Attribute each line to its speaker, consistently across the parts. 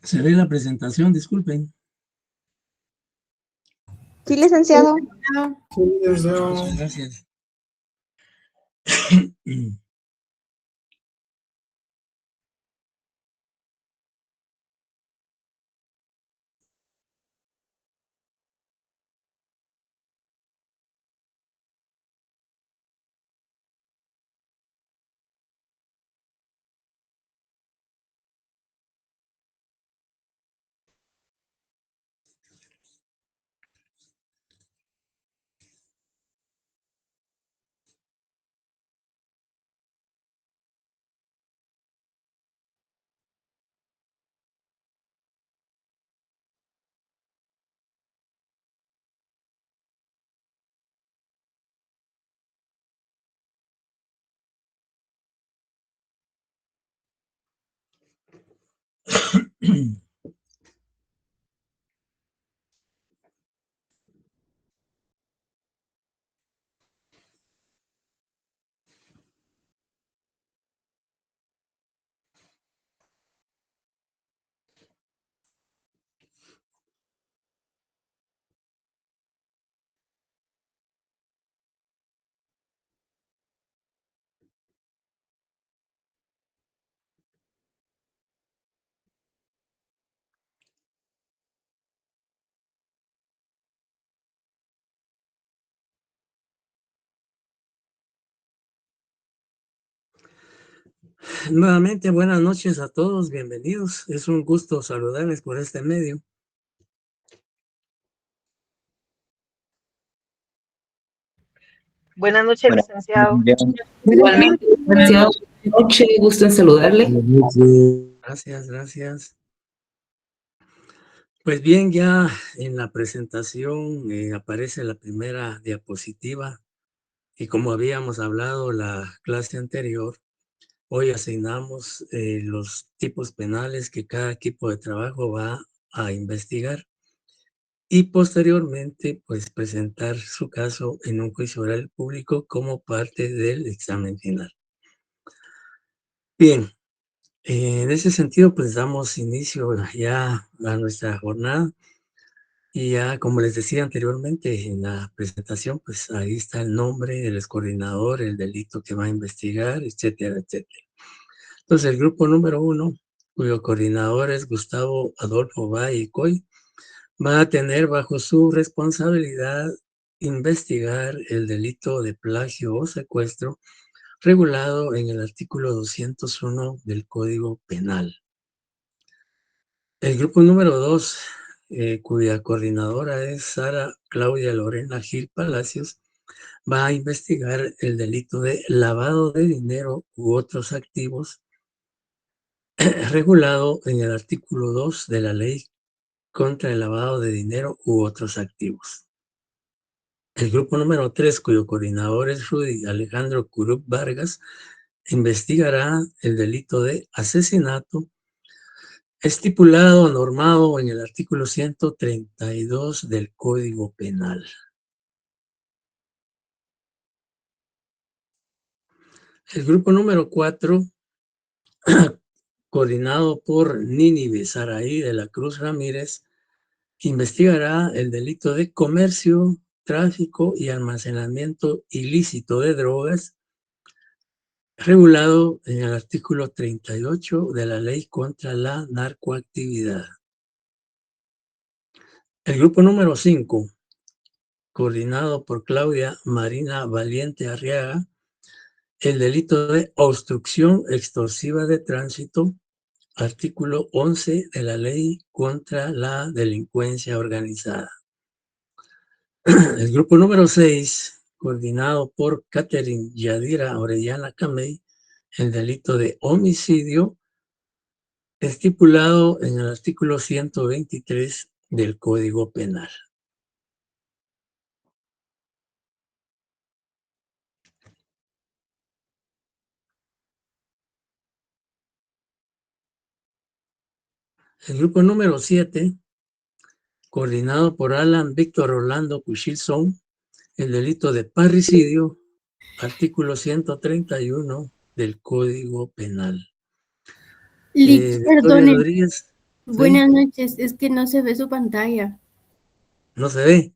Speaker 1: Se ve la presentación, disculpen.
Speaker 2: Sí, licenciado.
Speaker 1: Muchas gracias. Nuevamente, buenas noches a todos, bienvenidos. Es un gusto saludarles por este medio.
Speaker 3: Buenas noches, licenciado.
Speaker 4: Igualmente, licenciado, buenas noches, gusto en saludarle.
Speaker 1: Gracias, gracias. Pues bien, ya en la presentación aparece la primera diapositiva y como habíamos hablado la clase anterior, hoy asignamos los tipos penales que cada equipo de trabajo va a investigar y posteriormente pues presentar su caso en un juicio oral público como parte del examen final. Bien, en ese sentido pues damos inicio ya a nuestra jornada y ya como les decía anteriormente en la presentación pues ahí está el nombre, el coordinador, el delito que va a investigar, etcétera, etcétera. Entonces el grupo número 1, cuyo coordinador es Gustavo Adolfo Valle Coy, va a tener bajo su responsabilidad investigar el delito de plagio o secuestro regulado en el artículo 201 del Código Penal. El grupo número 2, cuya coordinadora es Sara Claudia Lorena Gil Palacios, va a investigar el delito de lavado de dinero u otros activos regulado en el artículo 2 de la Ley contra el lavado de dinero u otros activos. El grupo número 3, cuyo coordinador es Rudy Alejandro Curup Vargas, investigará el delito de asesinato estipulado o normado en el artículo 132 del Código Penal. El grupo número 4, coordinado por Nínive Saraí de la Cruz Ramírez, investigará el delito de comercio, tráfico y almacenamiento ilícito de drogas regulado en el artículo 38 de la Ley contra la Narcoactividad. El grupo número 5, coordinado por Claudia Marina Valiente Arriaga, el delito de obstrucción extorsiva de tránsito, artículo 11 de la Ley contra la Delincuencia Organizada. El grupo número 6, coordinado por Catherine Yadira Orellana Camey, el delito de homicidio estipulado en el artículo 123 del Código Penal. El grupo número 7, coordinado por Alan Víctor Orlando Cuchilson, el delito de parricidio, artículo 131 del Código Penal.
Speaker 2: Perdone,
Speaker 1: Rodríguez. ¿Sí?
Speaker 2: Buenas noches, es que no se ve su pantalla.
Speaker 1: ¿No se ve?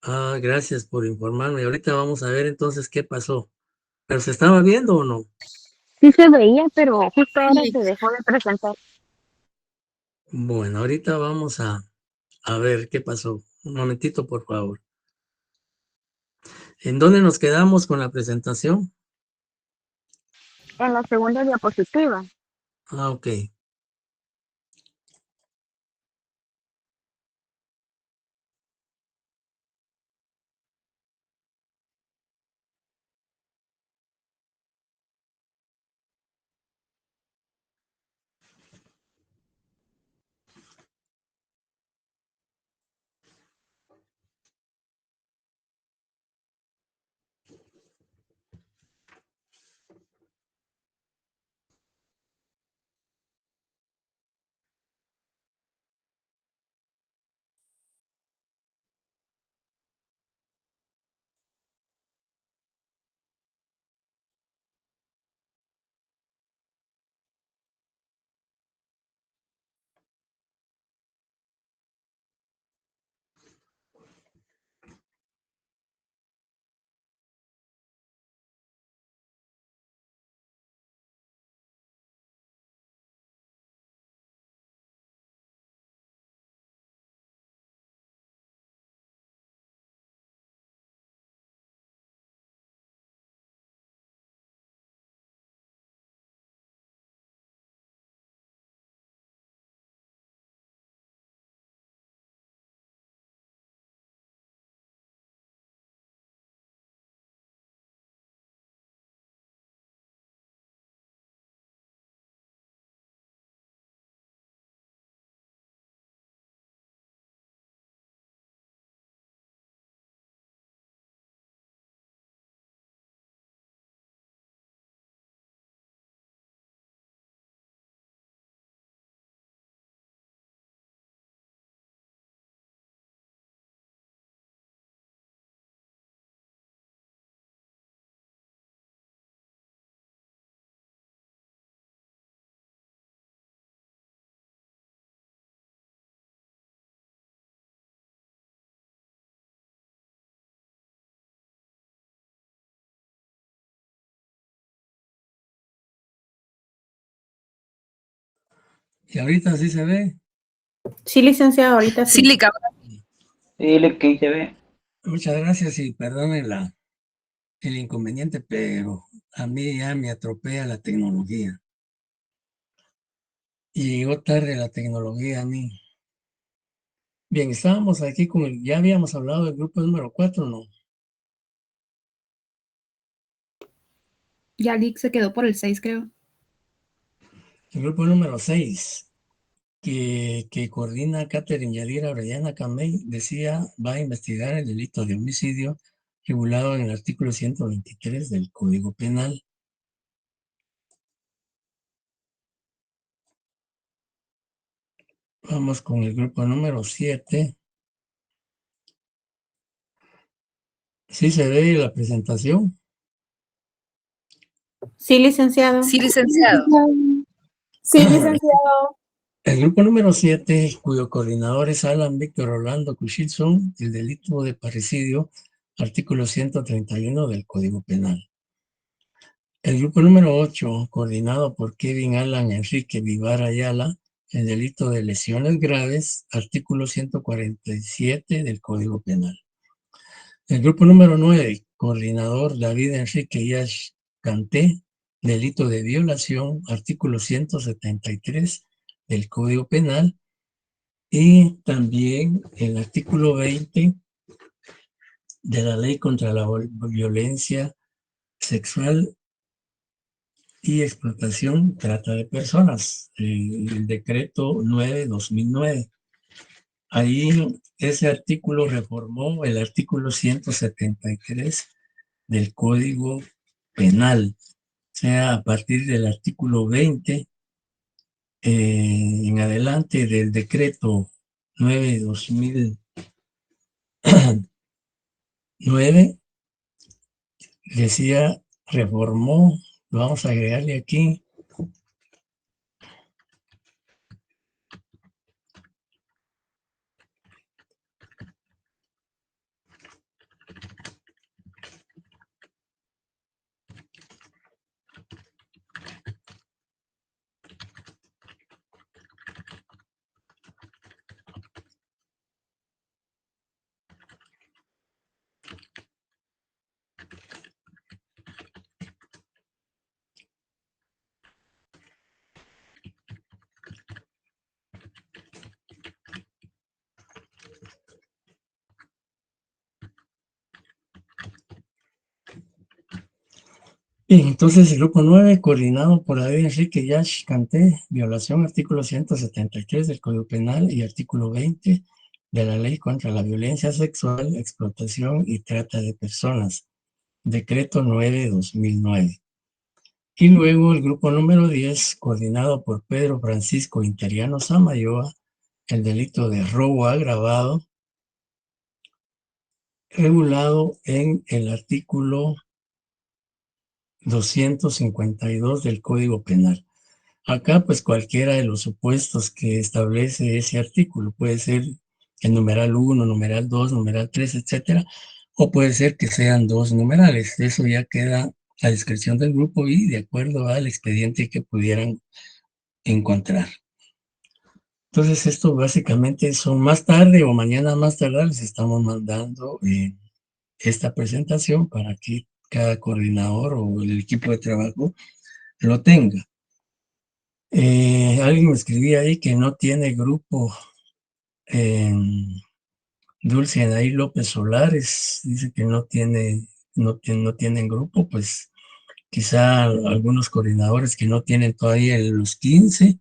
Speaker 1: Ah, gracias por informarme. Ahorita vamos a ver entonces qué pasó. ¿Pero se estaba viendo o no?
Speaker 3: Sí se veía, pero justo ahora
Speaker 2: Sí,
Speaker 3: se dejó de presentar.
Speaker 1: Bueno, ahorita vamos a ver qué pasó. Un momentito, por favor. ¿En dónde nos quedamos con la presentación?
Speaker 3: En la segunda diapositiva,
Speaker 1: Ah, ok. ¿Y ahorita sí se ve?
Speaker 2: sí, licenciado, ahorita
Speaker 4: Sí,
Speaker 2: sí.
Speaker 4: Lica.
Speaker 5: Sí, le que se ve.
Speaker 1: Muchas gracias y perdonen el inconveniente, pero a mí ya me atropella la tecnología. Y llegó tarde la tecnología a mí. Bien, estábamos aquí ya habíamos hablado del grupo número 4, ¿no?
Speaker 2: Ya Lick se quedó por el 6, creo.
Speaker 1: El grupo número 6, que coordina Catherine Yadira Orellana Camey, decía, va a investigar el delito de homicidio regulado en el artículo 123 del Código Penal. Vamos con el grupo número 7. ¿Sí se ve la presentación?
Speaker 2: Sí, licenciado.
Speaker 4: Sí, licenciado.
Speaker 2: Sí, licenciado.
Speaker 1: El grupo número 7, cuyo coordinador es Alan Víctor Orlando Cushilson, el delito de parricidio, artículo 131 del Código Penal. El grupo número 8, coordinado por Kevin Alan Enrique Vivar Ayala, el delito de lesiones graves, artículo 147 del Código Penal. El grupo número 9, coordinador David Enrique Yash Canté, delito de violación, artículo 173 del Código Penal. Y también el artículo 20 de la Ley contra la Violencia Sexual y Explotación, Trata de Personas, el decreto 9/2009. Ahí ese artículo reformó el artículo 173 del Código Penal. O sea, a partir del artículo 20 en adelante del decreto 9/2009, decía, reformó, vamos a agregarle aquí, Bien, entonces el grupo 9, coordinado por David Enrique Yash Canté, violación artículo 173 del Código Penal y artículo 20 de la Ley contra la Violencia Sexual, Explotación y Trata de Personas, decreto 9/2009. Y luego el grupo número 10, coordinado por Pedro Francisco Interiano Samayoa, el delito de robo agravado, regulado en el artículo 252 del Código Penal. Acá, pues cualquiera de los supuestos que establece ese artículo, puede ser el numeral 1, numeral 2, numeral 3, etcétera, o puede ser que sean dos numerales. Eso ya queda a discreción del grupo y de acuerdo al expediente que pudieran encontrar. Entonces, esto básicamente son más tarde o mañana más tardar, les estamos mandando esta presentación para que cada coordinador o el equipo de trabajo lo tenga. Alguien me escribía ahí que no tiene grupo. Dulce Anaí López Solares dice que no tienen grupo, pues quizá algunos coordinadores que no tienen todavía los 15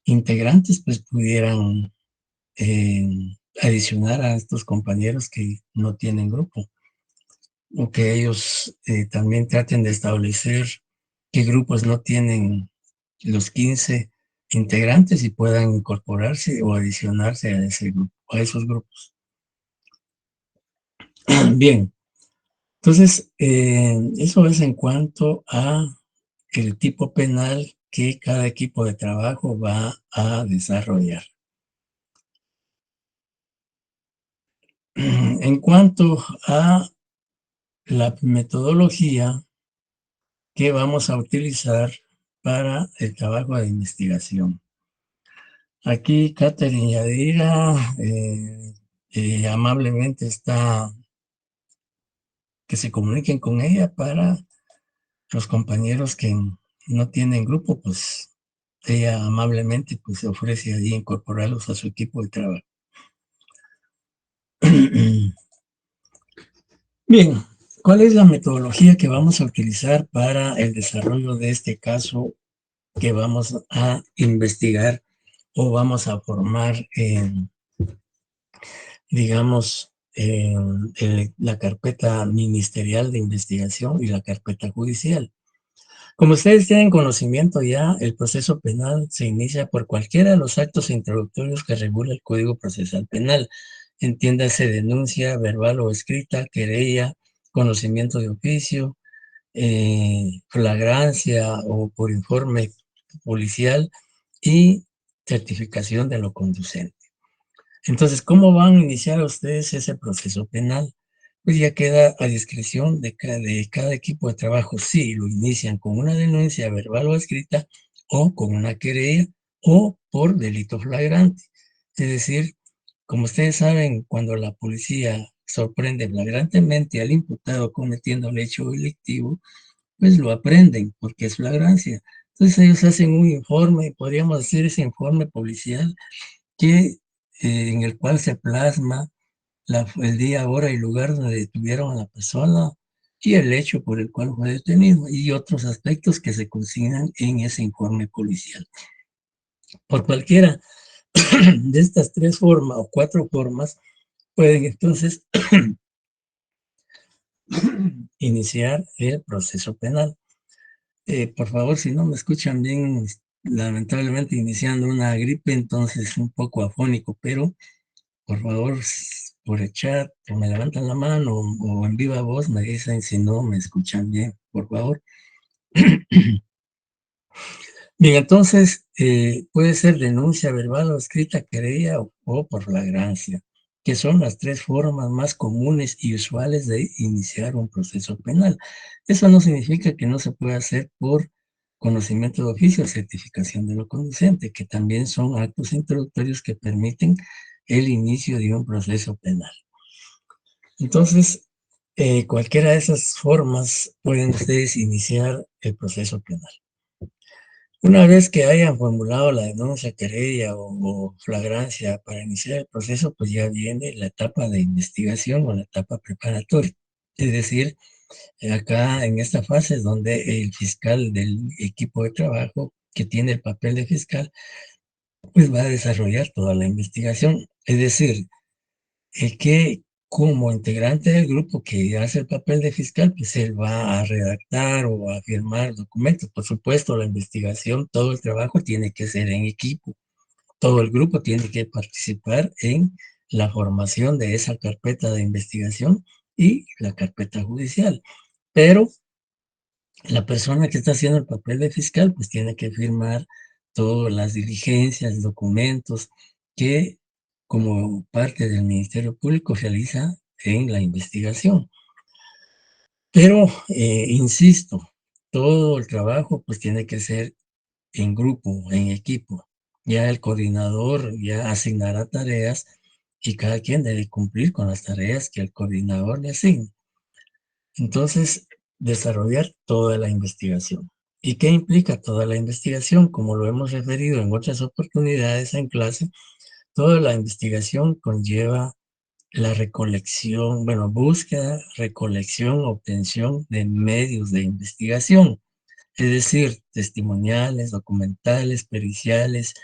Speaker 1: integrantes, pues pudieran adicionar a estos compañeros que no tienen grupo, o que ellos también traten de establecer qué grupos no tienen los 15 integrantes y puedan incorporarse o adicionarse a ese grupo, a esos grupos. Bien, entonces eso es en cuanto a el tipo penal que cada equipo de trabajo va a desarrollar. En cuanto a la metodología que vamos a utilizar para el trabajo de investigación. Aquí Catherine Yadira amablemente está que se comuniquen con ella para los compañeros que no tienen grupo, pues ella amablemente pues se ofrece allí incorporarlos a su equipo de trabajo. Bien, ¿cuál es la metodología que vamos a utilizar para el desarrollo de este caso que vamos a investigar o vamos a formar digamos, la carpeta ministerial de investigación y la carpeta judicial? Como ustedes tienen conocimiento ya, el proceso penal se inicia por cualquiera de los actos introductorios que regula el Código Procesal Penal. Entiéndase denuncia verbal o escrita, querella, conocimiento de oficio, flagrancia o por informe policial y certificación de lo conducente. Entonces, ¿cómo van a iniciar ustedes ese proceso penal? Pues ya queda a discreción de cada equipo de trabajo si lo inician con una denuncia verbal o escrita o con una querella o por delito flagrante. Es decir, como ustedes saben, cuando la policía sorprende flagrantemente al imputado cometiendo el hecho delictivo, pues lo aprenden porque es flagrancia. Entonces ellos hacen un informe, podríamos decir ese informe policial que, en el cual se plasma el día, hora y lugar donde detuvieron a la persona y el hecho por el cual fue detenido y otros aspectos que se consignan en ese informe policial. Por cualquiera de estas tres formas o cuatro formas pueden entonces iniciar el proceso penal. Por favor, si no me escuchan bien, lamentablemente iniciando una gripe, entonces un poco afónico, pero por favor, por el chat, o me levantan la mano o en viva voz me dicen si no me escuchan bien, por favor. Bien, entonces puede ser denuncia verbal o escrita, querella o por flagrancia, que son las tres formas más comunes y usuales de iniciar un proceso penal. Eso no significa que no se pueda hacer por conocimiento de oficio o certificación de lo conducente, que también son actos introductorios que permiten el inicio de un proceso penal. Entonces, cualquiera de esas formas pueden ustedes iniciar el proceso penal. Una vez que hayan formulado la denuncia, querella o flagrancia para iniciar el proceso, pues ya viene la etapa de investigación o la etapa preparatoria. Es decir, Acá en esta fase es donde el fiscal del equipo de trabajo que tiene el papel de fiscal, pues va a desarrollar toda la investigación. Es decir, el que como integrante del grupo que hace el papel de fiscal, pues él va a redactar o a firmar documentos. Por supuesto, la investigación, todo el trabajo tiene que ser en equipo. Todo el grupo tiene que participar en la formación de esa carpeta de investigación y la carpeta judicial. Pero la persona que está haciendo el papel de fiscal, pues tiene que firmar todas las diligencias, documentos que como parte del Ministerio Público realiza en la investigación. Pero, insisto, todo el trabajo pues tiene que ser en grupo, en equipo. Ya el coordinador ya asignará tareas y cada quien debe cumplir con las tareas que el coordinador le asigne. Entonces, desarrollar toda la investigación. ¿Y qué implica toda la investigación? Como lo hemos referido en otras oportunidades en clase, toda la investigación conlleva la recolección, bueno, búsqueda, recolección, obtención de medios de investigación, es decir, testimoniales, documentales, periciales,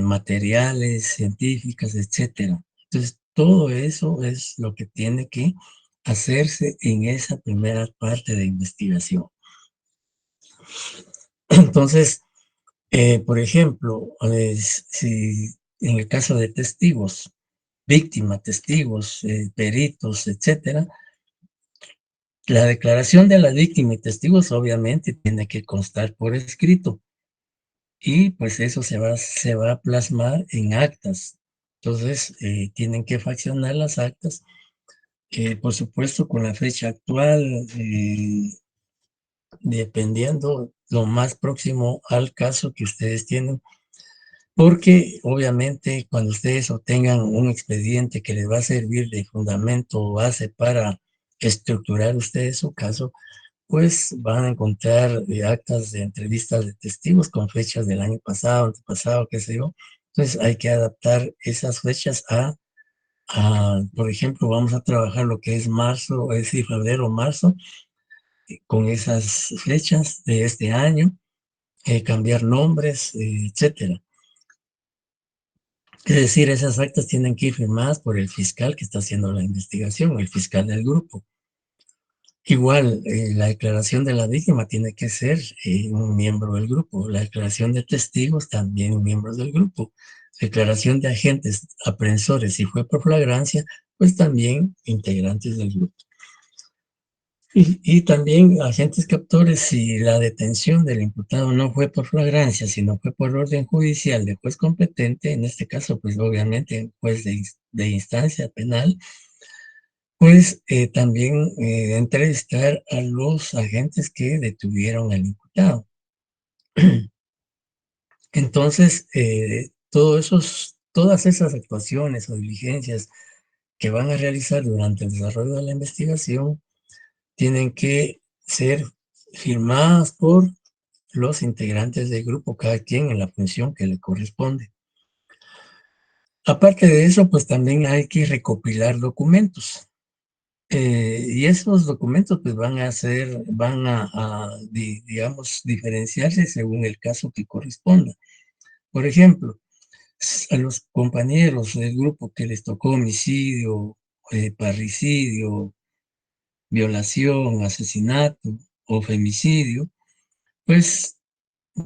Speaker 1: materiales, científicas, etcétera. Entonces, todo eso es lo que tiene que hacerse en esa primera parte de investigación. Entonces, por ejemplo, si en el caso de testigos, víctimas, testigos, peritos, etcétera, la declaración de la víctima y testigos obviamente tiene que constar por escrito y pues eso se va a plasmar en actas. Entonces, tienen que fraccionar las actas, por supuesto con la fecha actual, dependiendo lo más próximo al caso que ustedes tienen, porque obviamente cuando ustedes obtengan un expediente que les va a servir de fundamento o base para estructurar ustedes su caso, pues van a encontrar actas de entrevistas de testigos con fechas del año pasado, antepasado, qué sé yo. Entonces hay que adaptar esas fechas por ejemplo, vamos a trabajar lo que es marzo, es decir, febrero, marzo, con esas fechas de este año, cambiar nombres, etcétera. Es decir, esas actas tienen que ir firmadas por el fiscal que está haciendo la investigación, el fiscal del grupo. Igual, la declaración de la víctima tiene que ser un miembro del grupo. La declaración de testigos también miembros del grupo. Declaración de agentes aprensores, si fue por flagrancia, pues también integrantes del grupo. Y también agentes captores, si la detención del imputado no fue por flagrancia, sino fue por orden judicial de juez competente, en este caso, pues obviamente juez de instancia penal, pues también entrevistar a los agentes que detuvieron al imputado. Entonces, todas esas actuaciones o diligencias que van a realizar durante el desarrollo de la investigación tienen que ser firmadas por los integrantes del grupo, cada quien en la función que le corresponde. Aparte de eso, pues también hay que recopilar documentos. Y esos documentos pues van a, digamos, diferenciarse según el caso que corresponda. Por ejemplo, a los compañeros del grupo que les tocó homicidio, parricidio, violación, asesinato o femicidio, pues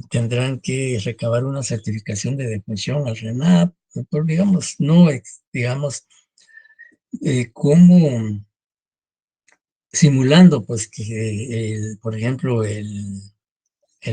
Speaker 1: tendrán que recabar una certificación de defunción al RENAP, por, digamos, no, digamos, como simulando, pues, que, por ejemplo, el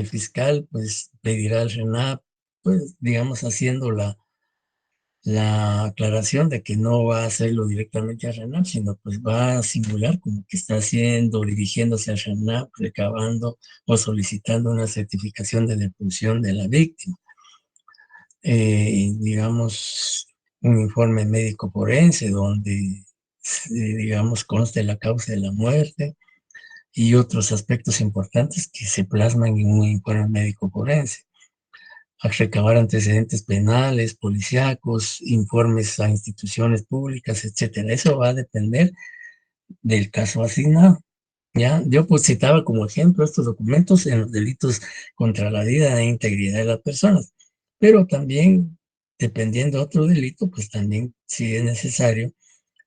Speaker 1: fiscal, pues, pedirá al RENAP, pues, digamos, haciendo la aclaración de que no va a hacerlo directamente a RENAP, sino pues va a simular como que está haciendo, dirigiéndose a RENAP, recabando o solicitando una certificación de defunción de la víctima. Digamos, un informe médico forense donde, digamos, conste la causa de la muerte y otros aspectos importantes que se plasman en un informe médico forense. A recabar antecedentes penales, policíacos, informes a instituciones públicas, etcétera. Eso va a depender del caso asignado. ¿Ya? Yo pues citaba como ejemplo estos documentos en los delitos contra la vida e integridad de las personas, pero también, dependiendo de otro delito, pues también si es necesario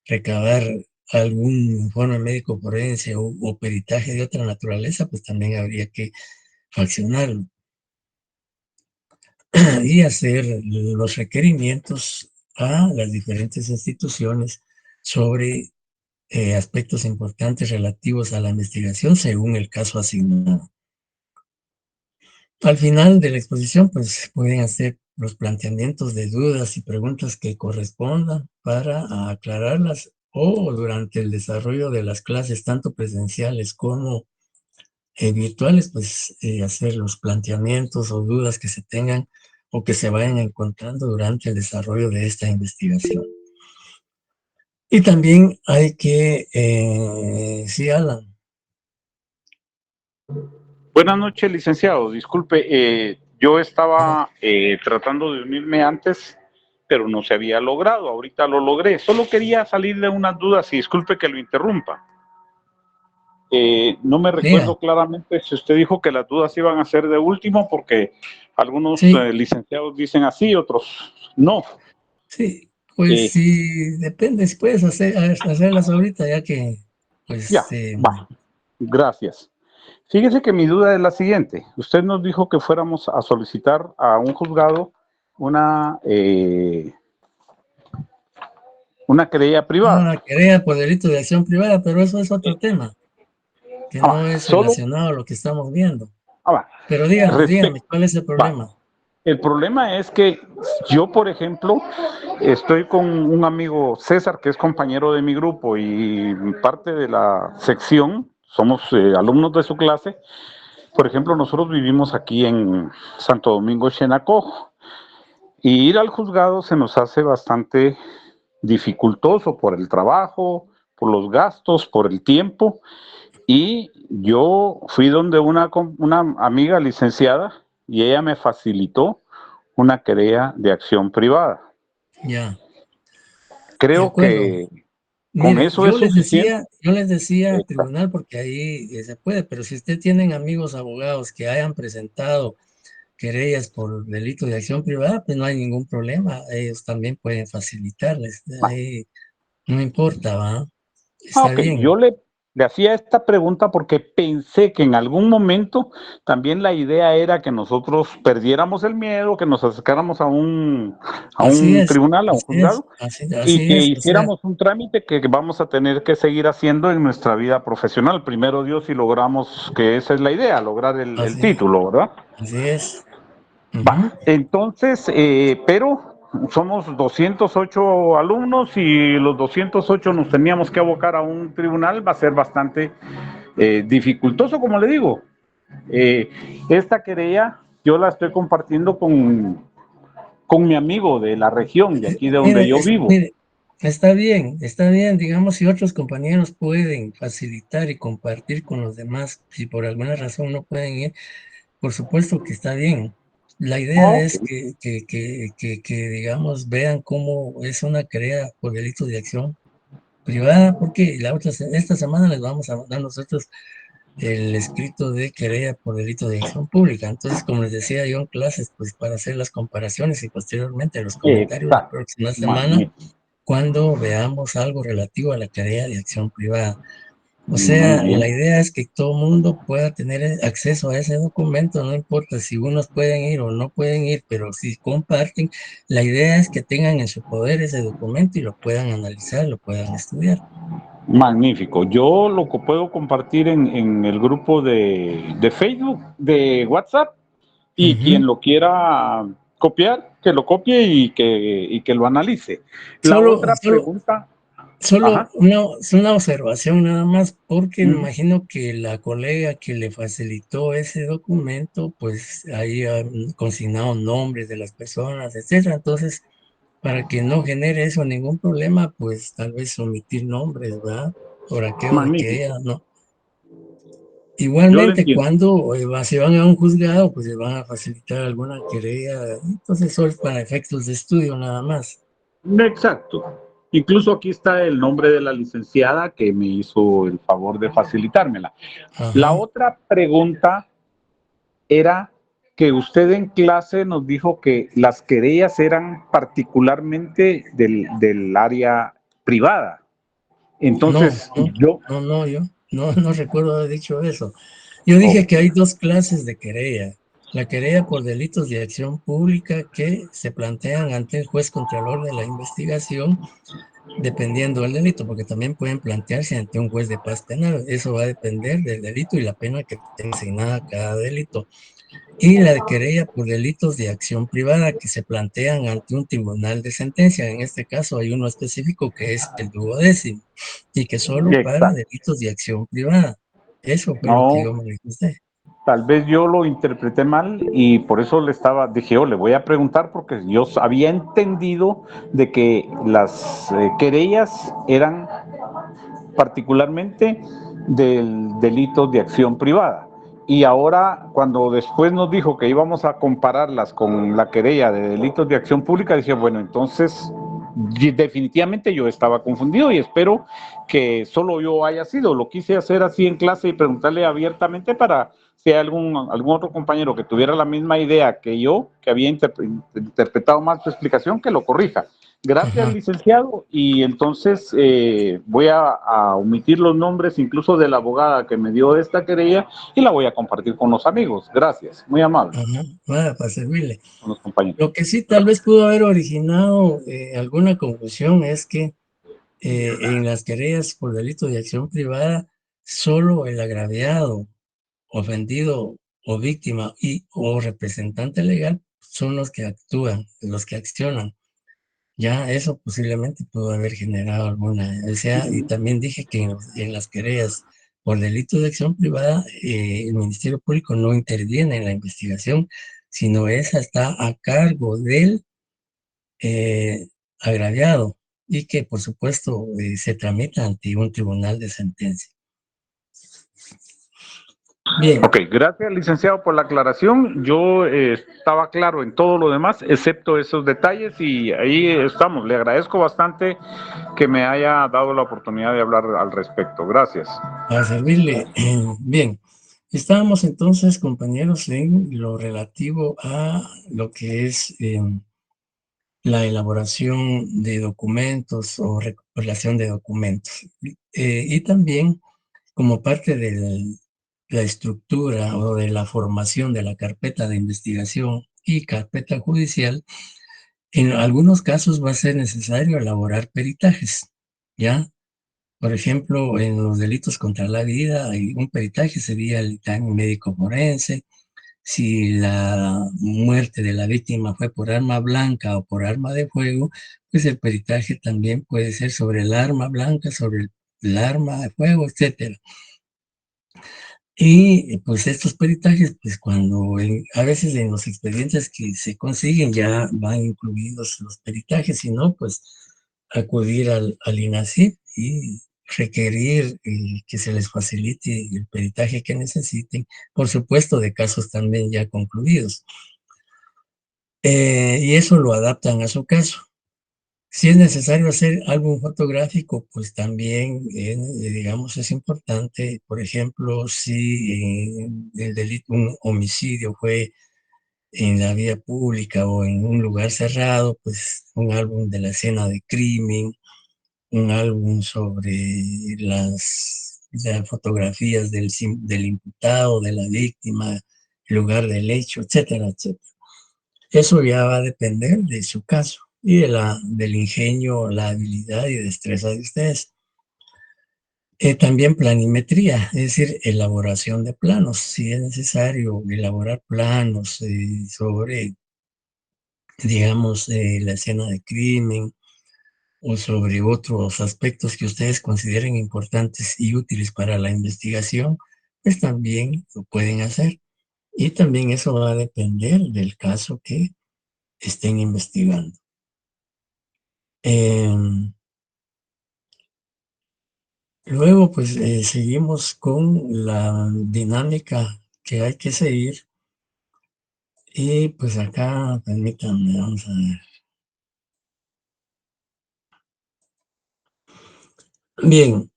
Speaker 1: recabar algún informe médico forense o peritaje de otra naturaleza, pues también habría que fraccionarlo y hacer los requerimientos a las diferentes instituciones sobre aspectos importantes relativos a la investigación según el caso asignado. Al final de la exposición, pues pueden hacer los planteamientos de dudas y preguntas que correspondan para aclararlas o durante el desarrollo de las clases, tanto presenciales como virtuales, pues hacer los planteamientos o dudas que se tengan o que se vayan encontrando durante el desarrollo de esta investigación. Y también hay que, sí, Alan.
Speaker 6: Buenas noches, licenciado. Disculpe, yo estaba tratando de unirme antes, pero no se había logrado. Ahorita lo logré. Solo quería salirle unas dudas y disculpe que lo interrumpa. No me recuerdo claramente si usted dijo que las dudas iban a ser de último, porque algunos licenciados dicen así, otros no.
Speaker 1: Sí, pues sí, depende, si puedes hacerlas ahorita, ya que, pues...
Speaker 6: Ya, va. Gracias. Fíjese que mi duda es la siguiente. Usted nos dijo que fuéramos a solicitar a un juzgado una querella privada.
Speaker 1: Una querella por delito de acción privada, pero eso es otro tema, que no es relacionado a lo que estamos viendo. Pero dígame, ¿cuál es el problema?
Speaker 6: El problema es que yo, por ejemplo, estoy con un amigo César, que es compañero de mi grupo y parte de la sección, somos alumnos de su clase. Por ejemplo, nosotros vivimos aquí en Santo Domingo, Chenacó, y ir al juzgado se nos hace bastante dificultoso por el trabajo, por los gastos, por el tiempo, y yo fui donde una amiga licenciada y ella me facilitó una querella de acción privada.
Speaker 1: Ya.
Speaker 6: Creo que con eso es suficiente.
Speaker 1: Yo les decía tribunal, porque ahí se puede, pero si usted tienen amigos abogados que hayan presentado querellas por delito de acción privada, pues no hay ningún problema, ellos también pueden facilitarles, ahí no importa, ¿va? Está bien.
Speaker 6: Yo le hacía esta pregunta porque pensé que en algún momento también la idea era que nosotros perdiéramos el miedo, que nos acercáramos a un tribunal, a un juzgado, y que hiciéramos un trámite que vamos a tener que seguir haciendo en nuestra vida profesional. Primero Dios, si logramos, que esa es la idea, lograr el título, ¿verdad?
Speaker 1: Así es.
Speaker 6: Entonces, pero somos 208 alumnos y los 208 nos teníamos que abocar a un tribunal, va a ser bastante dificultoso, como le digo. Esta querella yo la estoy compartiendo con mi amigo de la región, de aquí de donde yo vivo.
Speaker 1: Mire, está bien, digamos, si otros compañeros pueden facilitar y compartir con los demás, si por alguna razón no pueden ir, por supuesto que está bien. La idea es que, digamos, vean cómo es una querella por delito de acción privada, porque esta semana les vamos a mandar nosotros el escrito de querella por delito de acción pública. Entonces, como les decía yo en clases, pues para hacer las comparaciones y posteriormente los comentarios la próxima semana, cuando veamos algo relativo a la querella de acción privada. O sea, la idea es que todo mundo pueda tener acceso a ese documento, no importa si unos pueden ir o no pueden ir, pero si comparten, la idea es que tengan en su poder ese documento y lo puedan analizar, lo puedan estudiar.
Speaker 6: Magnífico. Yo lo puedo compartir en el grupo de Facebook, de WhatsApp, y quien lo quiera copiar, que lo copie y que lo analice. La otra pregunta...
Speaker 1: Solo una observación nada más, porque me imagino que la colega que le facilitó ese documento, pues ahí han consignado nombres de las personas, etcétera. Entonces, para que no genere eso ningún problema, pues tal vez omitir nombres, ¿verdad? Por aquello de que ella no. Igualmente, cuando se van a un juzgado, pues se van a facilitar alguna querella. Entonces, eso es para efectos de estudio nada más.
Speaker 6: Exacto. Incluso aquí está el nombre de la licenciada que me hizo el favor de facilitármela. La
Speaker 1: Ajá.
Speaker 6: otra pregunta era que usted en clase nos dijo que las querellas eran particularmente del área privada.
Speaker 1: No,
Speaker 6: Entonces,
Speaker 1: no,
Speaker 6: yo,
Speaker 1: yo no recuerdo haber dicho eso. Yo
Speaker 6: oh,
Speaker 1: dije que hay dos clases de querella. La querella por delitos de acción pública que se plantean ante el juez contralor de la investigación, dependiendo del delito, porque también pueden plantearse ante un juez de paz penal. Eso va a depender del delito y la pena que tenga asignada cada delito. Y la querella por delitos de acción privada que se plantean ante un tribunal de sentencia. En este caso hay uno específico que es el 12º y que solo para
Speaker 6: exacto.
Speaker 1: delitos de acción privada. Eso fue lo que
Speaker 6: No,
Speaker 1: yo manifesté.
Speaker 6: tal vez yo lo interpreté mal y por eso dije, le voy a preguntar porque yo había entendido de que las querellas eran particularmente del delito de acción privada. Y ahora, cuando después nos dijo que íbamos a compararlas con la querella de delitos de acción pública, dije, bueno, entonces definitivamente yo estaba confundido y espero que solo yo haya sido. Lo quise hacer así en clase y preguntarle abiertamente para si hay algún otro compañero que tuviera la misma idea que yo, que había interpretado mal su explicación, que lo corrija. Gracias,
Speaker 1: Ajá.
Speaker 6: licenciado. Y entonces voy a omitir los nombres incluso de la abogada que me dio esta querella y la voy a compartir con los amigos. Gracias, muy amable,
Speaker 1: Ajá. Nada, para servirle.
Speaker 6: con los compañeros.
Speaker 1: Lo que sí tal vez pudo haber originado alguna confusión es que en las querellas por delito de acción privada, solo el agraviado, ofendido o víctima y o representante legal son los que actúan, los que accionan. Ya eso posiblemente pudo haber generado alguna, o sea, y también dije que en las querellas por delito de acción privada, el Ministerio Público no interviene en la investigación, sino esa está a cargo del agraviado y que por supuesto se tramita ante un tribunal de sentencia. Bien.
Speaker 6: Ok, gracias, licenciado, por la aclaración. Yo estaba claro en todo lo demás, excepto esos detalles, y ahí estamos. Le agradezco bastante que me haya dado la oportunidad de hablar al respecto. Gracias.
Speaker 1: Para servirle. Bien, estábamos entonces, compañeros, en lo relativo a lo que es la elaboración de documentos o recopilación de documentos. Y también como parte de la estructura o de la formación de la carpeta de investigación y carpeta judicial, en algunos casos va a ser necesario elaborar peritajes, ¿ya? Por ejemplo, en los delitos contra la vida, un peritaje sería el dictamen médico forense. Si la muerte de la víctima fue por arma blanca o por arma de fuego, pues el peritaje también puede ser sobre el arma blanca, sobre el arma de fuego, etcétera. Y pues estos peritajes, pues a veces en los expedientes que se consiguen ya van incluidos los peritajes, si no, pues acudir al INACIP y requerir que se les facilite el peritaje que necesiten, por supuesto de casos también ya concluidos. Y eso lo adaptan a su caso. Si es necesario hacer álbum fotográfico, pues también, digamos, es importante, por ejemplo, si el delito, un homicidio fue en la vía pública o en un lugar cerrado, pues un álbum de la escena de crimen, un álbum sobre las fotografías del imputado, de la víctima, el lugar del hecho, etcétera, etcétera. Eso ya va a depender de su caso y del ingenio, la habilidad y destreza de ustedes. También planimetría, es decir, elaboración de planos. Si es necesario elaborar planos sobre, digamos, la escena de crimen o sobre otros aspectos que ustedes consideren importantes y útiles para la investigación, pues también lo pueden hacer. Y también eso va a depender del caso que estén investigando. Luego, pues seguimos con la dinámica que hay que seguir. Y pues acá, permítanme, vamos a ver. Bien,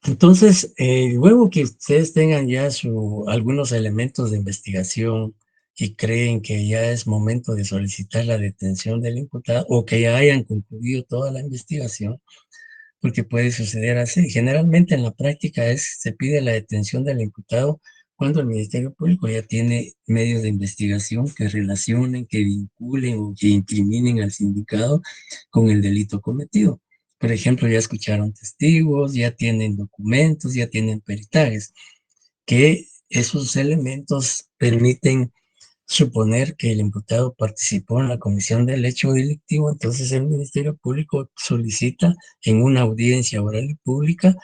Speaker 1: entonces, luego que ustedes tengan ya algunos elementos de investigación y creen que ya es momento de solicitar la detención del imputado o que ya hayan concluido toda la investigación, porque puede suceder así. Generalmente en la práctica se pide la detención del imputado cuando el Ministerio Público ya tiene medios de investigación que relacionen, que vinculen o que incriminen al sindicado con el delito cometido. Por ejemplo, ya escucharon testigos, ya tienen documentos, ya tienen peritajes, que esos elementos permiten suponer que el imputado participó en la comisión del hecho delictivo. Entonces el Ministerio Público solicita en una audiencia oral y pública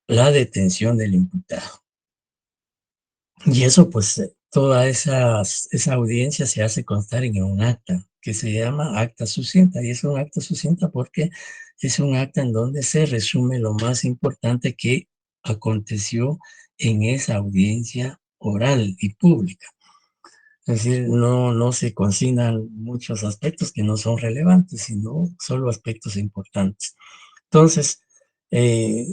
Speaker 1: la detención del imputado. Y eso, pues, toda esa audiencia se hace constar en un acta, que se llama acta sucinta, y es un acta sucinta porque es un acta en donde se resume lo más importante que aconteció en esa audiencia oral y pública. Es decir, no se consignan muchos aspectos que no son relevantes, sino solo aspectos importantes. Entonces, eh,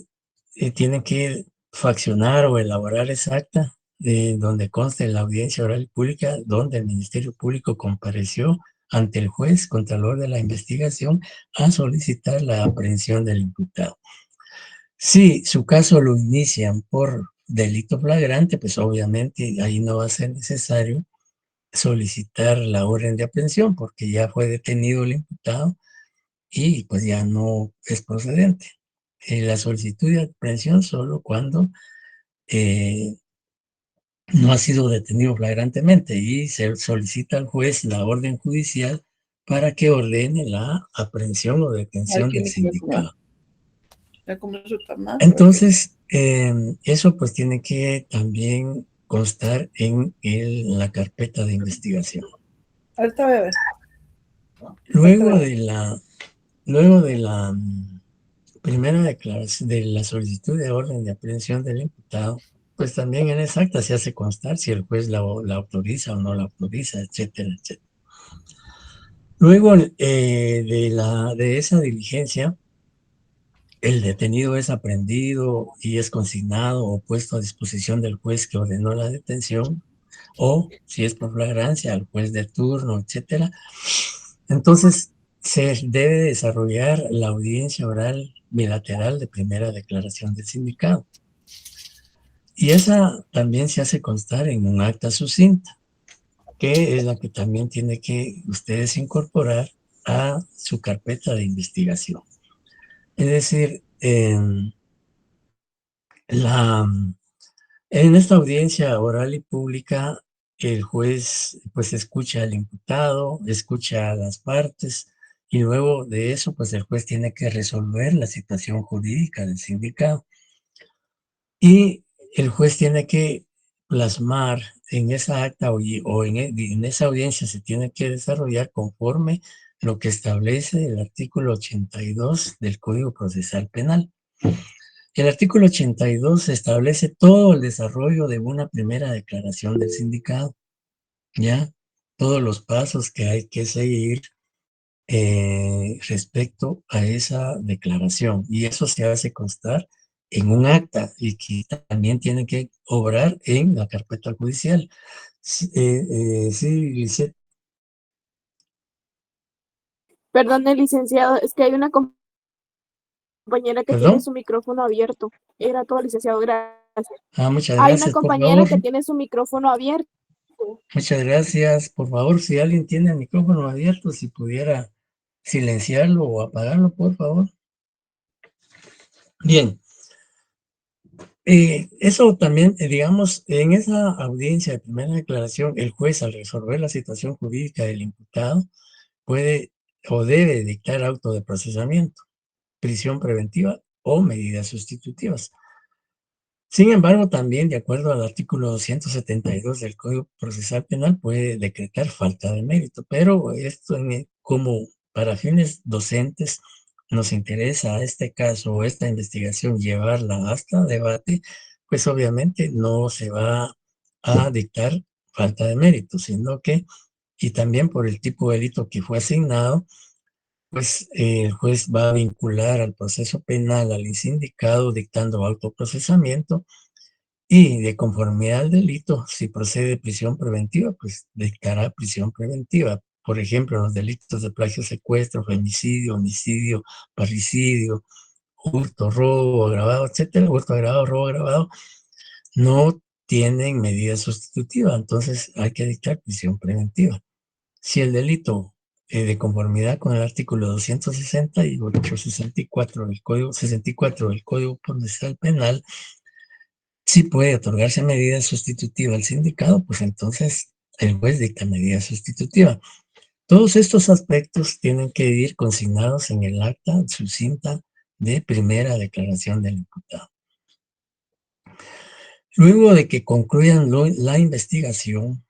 Speaker 1: tienen que faccionar o elaborar esa acta donde conste la audiencia oral y pública, donde el Ministerio Público compareció ante el juez contralor de la investigación a solicitar la aprehensión del imputado. Si su caso lo inician por delito flagrante, pues obviamente ahí no va a ser necesario solicitar la orden de aprehensión porque ya fue detenido el imputado y pues ya no es procedente. La solicitud de aprehensión solo cuando no ha sido detenido flagrantemente y se solicita al juez la orden judicial para que ordene la aprehensión o detención del sindicado. Entonces, eso pues tiene que también constar en la carpeta de investigación. Luego de la primera declaración, de la solicitud de orden de aprehensión del imputado, pues también en esa acta se hace constar si el juez la autoriza o no la autoriza, etcétera, etcétera. Luego de esa diligencia, el detenido es aprehendido y es consignado o puesto a disposición del juez que ordenó la detención, o si es por flagrancia, al juez de turno, etcétera. Entonces, se debe desarrollar la audiencia oral bilateral de primera declaración del sindicado. Y esa también se hace constar en un acta sucinta, que es la que también tiene que ustedes incorporar a su carpeta de investigación. Es decir, en esta audiencia oral y pública, el juez pues escucha al imputado, escucha a las partes y luego de eso pues el juez tiene que resolver la situación jurídica del sindicado. Y el juez tiene que plasmar en esa acta o en esa audiencia se tiene que desarrollar conforme lo que establece el artículo 82 del Código Procesal Penal. El artículo 82 establece todo el desarrollo de una primera declaración del sindicado, ¿ya? Todos los pasos que hay que seguir respecto a esa declaración. Y eso se hace constar en un acta y que también tiene que obrar en la carpeta judicial. Sí, Lisette.
Speaker 2: Perdón, licenciado, es que hay una compañera que tiene
Speaker 1: ¿Perdón?
Speaker 2: su micrófono abierto. Era todo, licenciado, gracias.
Speaker 1: Muchas
Speaker 2: Hay una
Speaker 1: gracias, por
Speaker 2: compañera
Speaker 1: favor.
Speaker 2: que tiene su micrófono abierto.
Speaker 1: Muchas gracias. Por favor, si alguien tiene el micrófono abierto, si pudiera silenciarlo o apagarlo, por favor. Bien. Eso también, digamos, en esa audiencia de primera declaración, el juez al resolver la situación jurídica del imputado puede o debe dictar auto de procesamiento, prisión preventiva o medidas sustitutivas. Sin embargo, también de acuerdo al artículo 272 del Código Procesal Penal puede decretar falta de mérito, pero esto como para fines docentes nos interesa este caso o esta investigación llevarla hasta debate, pues obviamente no se va a dictar falta de mérito, sino que, y también por el tipo de delito que fue asignado, pues el juez va a vincular al proceso penal al sindicado dictando autoprocesamiento y de conformidad al delito, si procede prisión preventiva, pues dictará prisión preventiva. Por ejemplo, los delitos de plagio, secuestro, femicidio, homicidio, parricidio, hurto, robo agravado, etcétera, hurto agravado, robo agravado, no tienen medida sustitutiva, entonces hay que dictar prisión preventiva. Si el delito de conformidad con el artículo 268, 64 del Código 64 del Código Procesal Penal, si puede otorgarse medida sustitutiva al sindicado, pues entonces el juez dicta medida sustitutiva. Todos estos aspectos tienen que ir consignados en el acta sucinta de primera declaración del imputado. Luego de que concluyan la investigación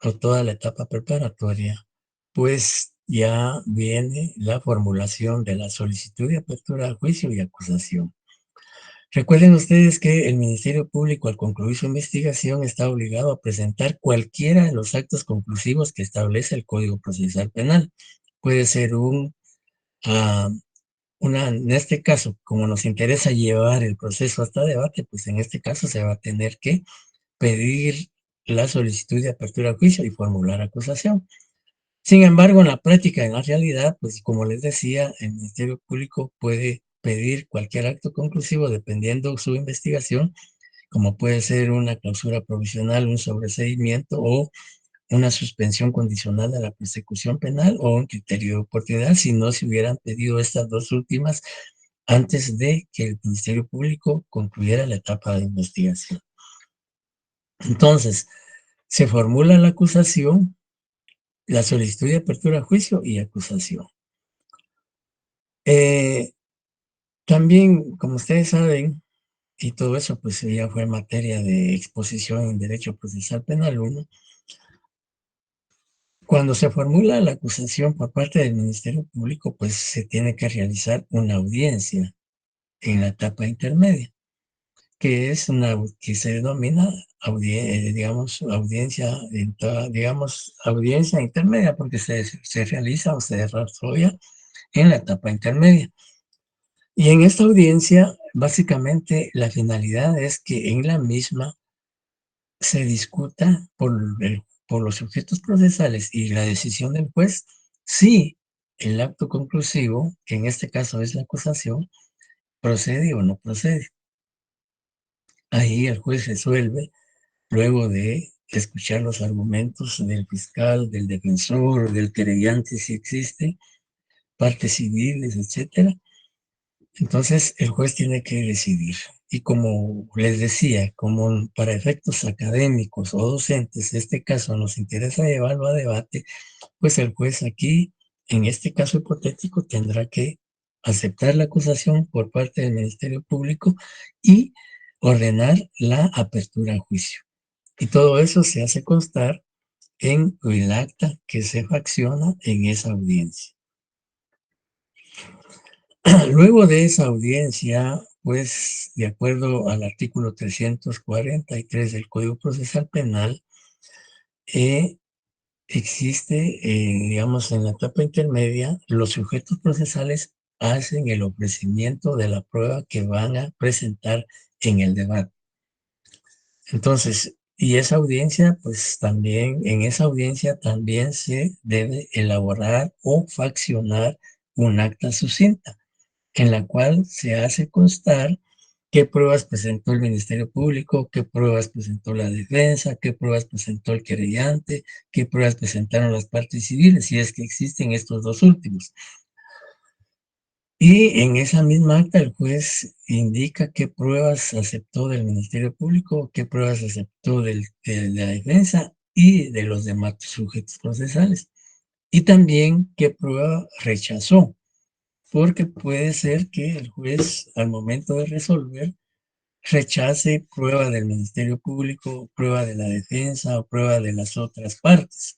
Speaker 1: o toda la etapa preparatoria, pues ya viene la formulación de la solicitud de apertura a juicio y acusación. Recuerden ustedes que el Ministerio Público, al concluir su investigación, está obligado a presentar cualquiera de los actos conclusivos que establece el Código Procesal Penal. Puede ser en este caso, como nos interesa llevar el proceso hasta debate, pues en este caso se va a tener que pedir la solicitud de apertura a juicio y formular acusación. Sin embargo, en la práctica, en la realidad, pues como les decía, el Ministerio Público puede pedir cualquier acto conclusivo dependiendo su investigación, como puede ser una clausura provisional, un sobreseimiento o una suspensión condicional de la persecución penal o un criterio de oportunidad, si no se hubieran pedido estas dos últimas antes de que el Ministerio Público concluyera la etapa de investigación. Entonces, se formula la acusación, la solicitud de apertura a juicio y acusación. También, como ustedes saben, y todo eso pues ya fue materia de exposición en Derecho Procesal Penal 1, cuando se formula la acusación por parte del Ministerio Público, pues se tiene que realizar una audiencia en la etapa intermedia, que es que se denomina audiencia intermedia, porque se realiza o se desarrolla en la etapa intermedia. Y en esta audiencia, básicamente, la finalidad es que en la misma se discuta por los sujetos procesales y la decisión del juez si el acto conclusivo, que en este caso es la acusación, procede o no procede. Ahí el juez resuelve luego de escuchar los argumentos del fiscal, del defensor, del querellante, si existe, partes civiles, etcétera. Entonces, el juez tiene que decidir. Y como les decía, como para efectos académicos o docentes, este caso nos interesa llevarlo a debate, pues el juez aquí, en este caso hipotético, tendrá que aceptar la acusación por parte del Ministerio Público y ordenar la apertura a juicio. Y todo eso se hace constar en el acta que se facciona en esa audiencia. Luego de esa audiencia, pues, de acuerdo al artículo 343 del Código Procesal Penal, existe, digamos, en la etapa intermedia, los sujetos procesales hacen el ofrecimiento de la prueba que van a presentar en el debate. Entonces, y esa audiencia, pues también, en esa audiencia también se debe elaborar o faccionar un acta sucinta, en la cual se hace constar qué pruebas presentó el Ministerio Público, qué pruebas presentó la defensa, qué pruebas presentó el querellante, qué pruebas presentaron las partes civiles, si es que existen estos dos últimos. Y en esa misma acta el juez indica qué pruebas aceptó del Ministerio Público, qué pruebas aceptó de la defensa y de los demás sujetos procesales. Y también qué prueba rechazó, porque puede ser que el juez al momento de resolver rechace prueba del Ministerio Público, prueba de la defensa o prueba de las otras partes.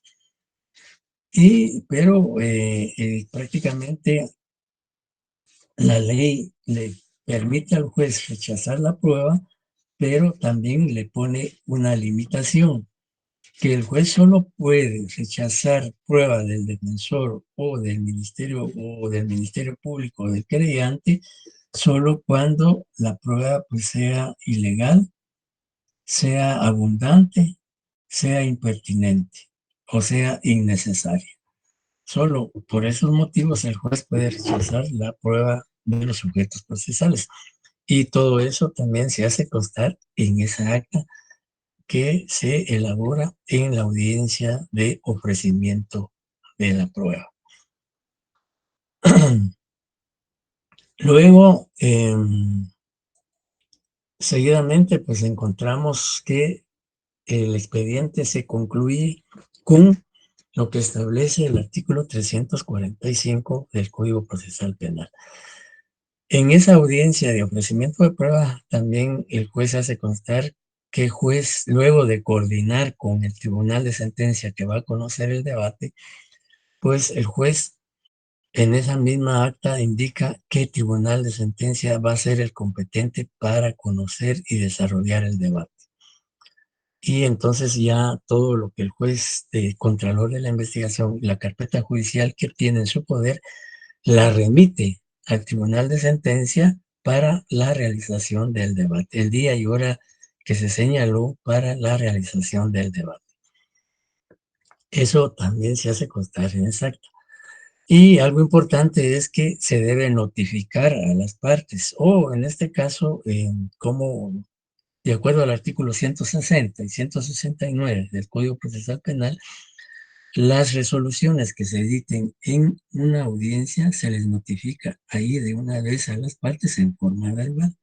Speaker 1: Pero prácticamente la ley le permite al juez rechazar la prueba, pero también le pone una limitación. que el juez solo puede rechazar prueba del defensor o del Ministerio Público o del querellante solo cuando la prueba pues, sea ilegal, sea abundante, sea impertinente o sea innecesaria. Solo por esos motivos el juez puede rechazar la prueba de los sujetos procesales. Y todo eso también se hace constar en esa acta que se elabora en la audiencia de ofrecimiento de la prueba. Luego, seguidamente, pues encontramos que el expediente se concluye con lo que establece el artículo 345 del Código Procesal Penal. En esa audiencia de ofrecimiento de prueba, también el juez hace constar que el juez, luego de coordinar con el tribunal de sentencia que va a conocer el debate, pues el juez en esa misma acta indica qué tribunal de sentencia va a ser el competente para conocer y desarrollar el debate. Y entonces ya todo lo que el juez de contralor de la investigación, la carpeta judicial que tiene en su poder, la remite al tribunal de sentencia para la realización del debate, el día y hora que se señaló para la realización del debate. Eso también se hace constar en esa acta. Y algo importante es que se debe notificar a las partes, o en este caso, como de acuerdo al artículo 160 y 169 del Código Procesal Penal, las resoluciones que se editen en una audiencia se les notifica ahí de una vez a las partes en forma verbal.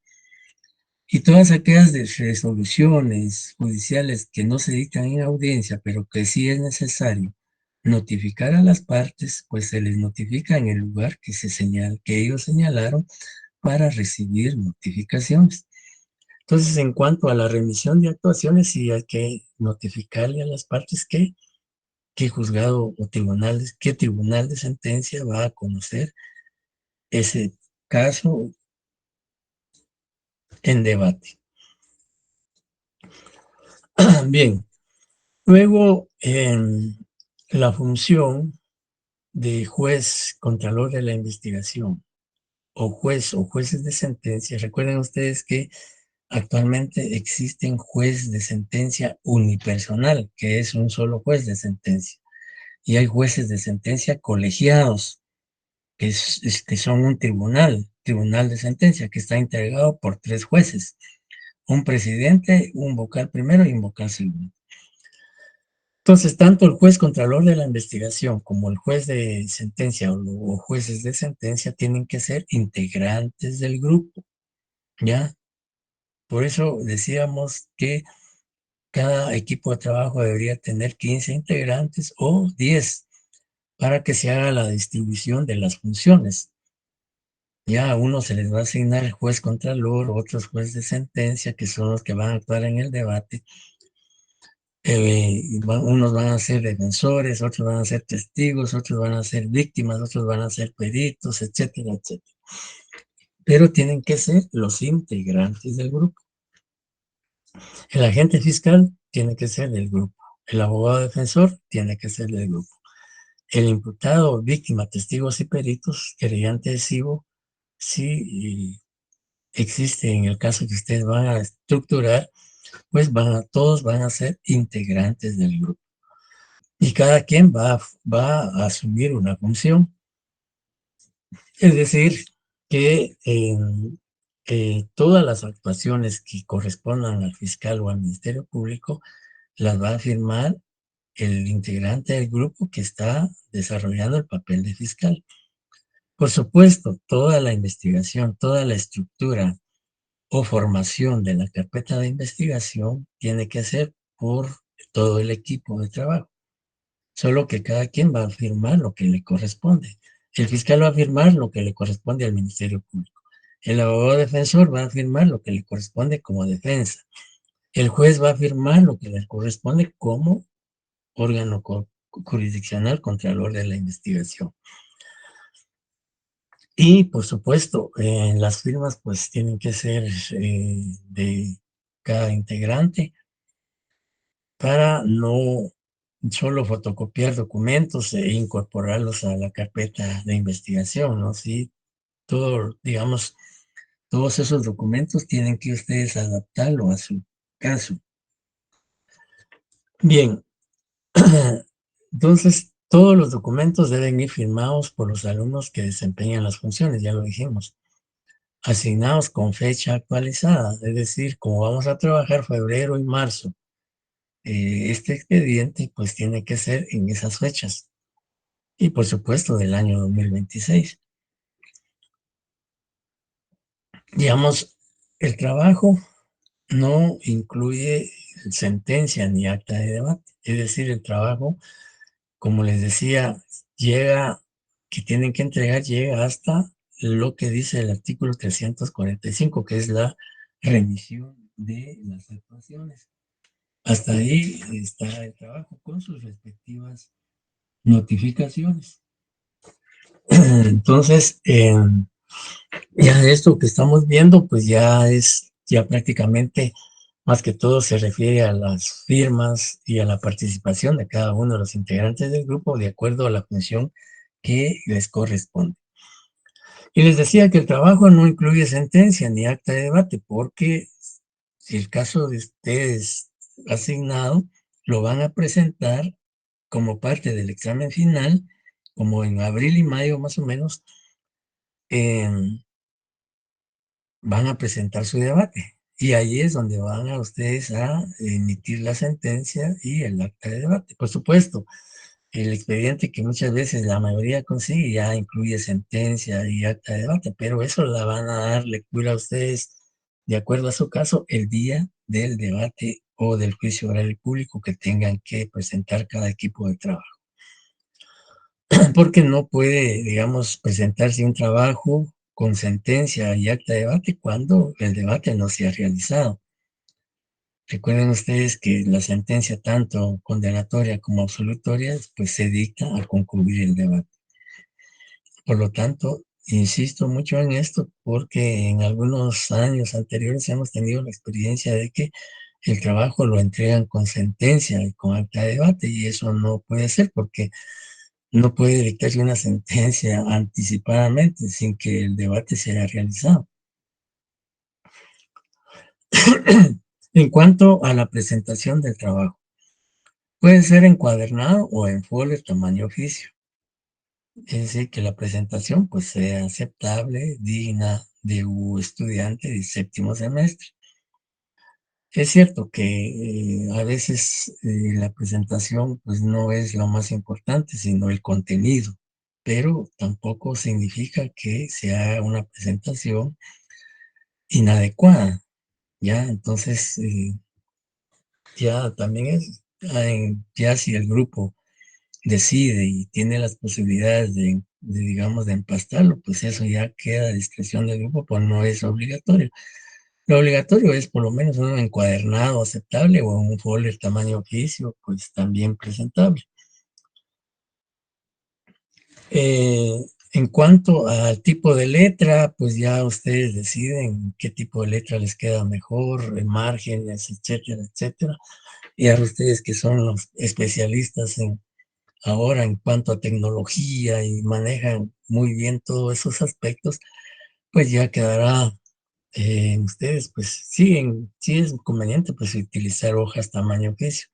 Speaker 1: Y todas aquellas resoluciones judiciales que no se dictan en audiencia, pero que sí es necesario notificar a las partes, pues se les notifica en el lugar que que ellos señalaron para recibir notificaciones. Entonces, en cuanto a la remisión de actuaciones, sí hay que notificarle a las partes qué juzgado o qué tribunal de sentencia va a conocer ese caso en debate. Bien, luego la función de juez contralor de la investigación o juez o jueces de sentencia, recuerden ustedes que actualmente existen jueces de sentencia unipersonal, que es un solo juez de sentencia, y hay jueces de sentencia colegiados, que son un tribunal de sentencia, que está integrado por 3 jueces, un presidente, un vocal primero y un vocal segundo. Entonces, tanto el juez contralor de la investigación como el juez de sentencia o jueces de sentencia tienen que ser integrantes del grupo, ¿ya? Por eso decíamos que cada equipo de trabajo debería tener 15 integrantes o 10 para que se haga la distribución de las funciones. Ya a uno se les va a asignar el juez contralor, otros jueces de sentencia, que son los que van a actuar en el debate. Unos van a ser defensores, otros van a ser testigos, otros van a ser víctimas, otros van a ser peritos, etcétera, etcétera. Pero tienen que ser los integrantes del grupo. El agente fiscal tiene que ser del grupo. El abogado defensor tiene que ser del grupo. El imputado, víctima, testigos y peritos, querellante adhesivo, sí existe en el caso que ustedes van a estructurar, pues todos van a ser integrantes del grupo. Y cada quien va a asumir una función. Es decir, que todas las actuaciones que correspondan al fiscal o al Ministerio Público las va a firmar el integrante del grupo que está desarrollando el papel de fiscal. Por supuesto, toda la investigación, toda la estructura o formación de la carpeta de investigación tiene que ser por todo el equipo de trabajo. Solo que cada quien va a firmar lo que le corresponde. El fiscal va a firmar lo que le corresponde al Ministerio Público. El abogado defensor va a firmar lo que le corresponde como defensa. El juez va a firmar lo que le corresponde como órgano jurisdiccional contralor de la investigación. Y, por supuesto, las firmas pues tienen que ser de cada integrante. para no solo fotocopiar documentos e incorporarlos a la carpeta de investigación, ¿no? Sí, todo, digamos, todos esos documentos tienen que ustedes adaptarlo a su caso. Bien, entonces todos los documentos deben ir firmados por los alumnos que desempeñan las funciones, ya lo dijimos, asignados con fecha actualizada, es decir, como vamos a trabajar febrero y marzo, este expediente pues tiene que ser en esas fechas y por supuesto del año 2026. Digamos, el trabajo no incluye sentencia ni acta de debate, es decir, el trabajo, como les decía, llega, que tienen que entregar, llega hasta lo que dice el artículo 345, que es la remisión de las actuaciones. Hasta ahí está el trabajo con sus respectivas notificaciones. Entonces, ya esto que estamos viendo, pues ya es, ya prácticamente, más que todo se refiere a las firmas y a la participación de cada uno de los integrantes del grupo de acuerdo a la función que les corresponde. Y les decía que el trabajo no incluye sentencia ni acta de debate, porque si el caso de ustedes asignado, lo van a presentar como parte del examen final, como en abril y mayo más o menos, van a presentar su debate. Y ahí es donde van a ustedes a emitir la sentencia y el acta de debate. Por supuesto, el expediente que muchas veces la mayoría consigue ya incluye sentencia y acta de debate, pero eso la van a dar lectura a ustedes de acuerdo a su caso el día del debate o del juicio oral y público que tengan que presentar cada equipo de trabajo. Porque no puede, digamos, presentarse un trabajo con sentencia y acta de debate cuando el debate no se ha realizado. Recuerden ustedes que la sentencia, tanto condenatoria como absolutoria, pues se dicta al concluir el debate. Por lo tanto, insisto mucho en esto porque en algunos años anteriores hemos tenido la experiencia de que el trabajo lo entregan con sentencia y con acta de debate, y eso no puede ser porque no puede dictarse una sentencia anticipadamente sin que el debate se haya realizado. En cuanto a la presentación del trabajo, puede ser encuadernado o en folio tamaño oficio. Es decir, que la presentación pues sea aceptable, digna de un estudiante de séptimo semestre. Es cierto que a veces la presentación pues no es lo más importante, sino el contenido, pero tampoco significa que sea una presentación inadecuada, ¿ya? Entonces, ya también es, ya si el grupo decide y tiene las posibilidades digamos, de empastarlo, pues eso ya queda a discreción del grupo, pues no es obligatorio. Lo obligatorio es por lo menos un encuadernado aceptable o un folder tamaño oficio, pues también presentable. En cuanto al tipo de letra, pues ya ustedes deciden qué tipo de letra les queda mejor, márgenes, etcétera, etcétera. Y ahora ustedes que son los especialistas ahora en cuanto a tecnología y manejan muy bien todos esos aspectos, pues ya quedará ustedes, pues sí es conveniente pues utilizar hojas tamaño oficio,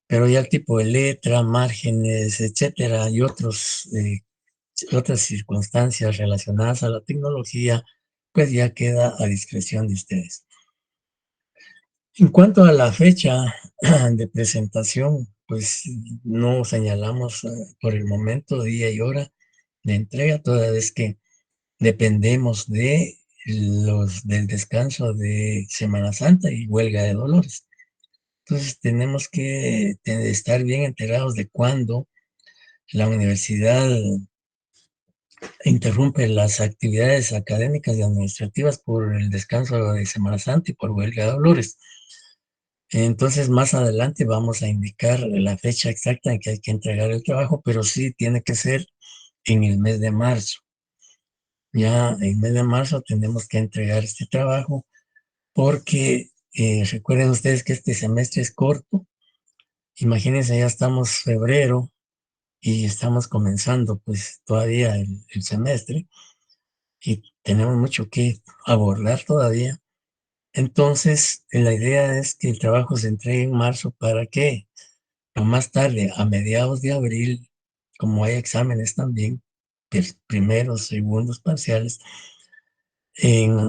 Speaker 1: pero ya el tipo de letra, márgenes, etcétera, y otras circunstancias relacionadas a la tecnología, pues ya queda a discreción de ustedes. En cuanto a la fecha de presentación, pues no señalamos por el momento día y hora de entrega, toda vez que dependemos del descanso de Semana Santa y huelga de Dolores. Entonces tenemos que estar bien enterados de cuándo la universidad interrumpe las actividades académicas y administrativas por el descanso de Semana Santa y por huelga de Dolores. Entonces, más adelante vamos a indicar la fecha exacta en que hay que entregar el trabajo, pero sí tiene que ser en el mes de marzo. Ya en el mes de marzo tenemos que entregar este trabajo porque recuerden ustedes que este semestre es corto Imagínense, ya estamos febrero y estamos comenzando pues todavía el semestre y tenemos mucho que abordar todavía. Entonces, la idea es que el trabajo se entregue en marzo para que a más tarde, a mediados de abril, como hay exámenes también, primeros, segundos, parciales,